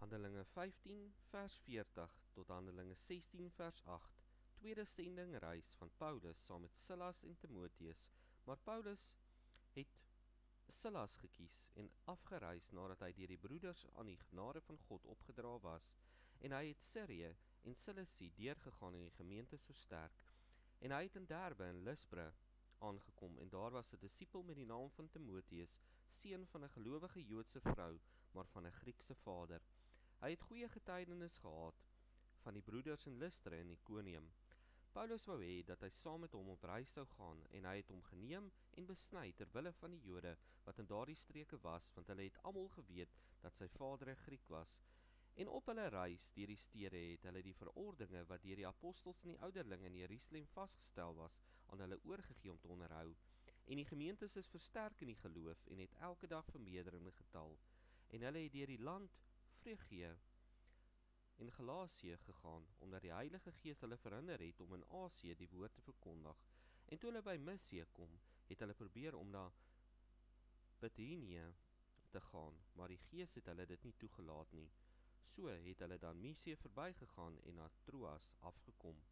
Handelinge 15 vers 40 tot Handelinge 16 vers 8, tweede sendingreis van Paulus saam met Silas en Timotheus, maar Paulus het Silas gekies en afgereis nadat hy deur die broeders aan die genade van God opgedra was, en hy het Sirië en Cilicie deurgegaan en die gemeentes versterk, en hy het in Derbe en Lystra aangekom, en daar was 'n disipel met die naam van Timotheus, seun van 'n gelowige Joodse vrou, maar van 'n Griekse vader. Hy het goeie getuienis gehad van die broeders in Lystra en Iconium. Paulus wou hê dat hy saam met hom op reis sou gaan, en hy het hom geneem en besny ter wille van die Jode wat in daardie streke was, want hulle het almal geweet dat sy vader 'n Griek was. En op hulle reis deur die stede het hulle die verordeninge wat deur die apostels en die ouderlinge in Jerusalem vasgestel was, aan hulle oorgegee om te onderhou. En die gemeentes is versterk in die geloof en het elke dag vermeerder in getal. En hulle het deur die land Frigië en Galasië gegaan, omdat die Heilige Gees hulle verhinder het om in Asië die woord te verkondig. En toe hulle by Missie kom, het hulle probeer om na Bithynië te gaan, maar die Gees het hulle dit nie toegelaat nie. So het hulle dan Missie verbygegaan en na Troas afgekom.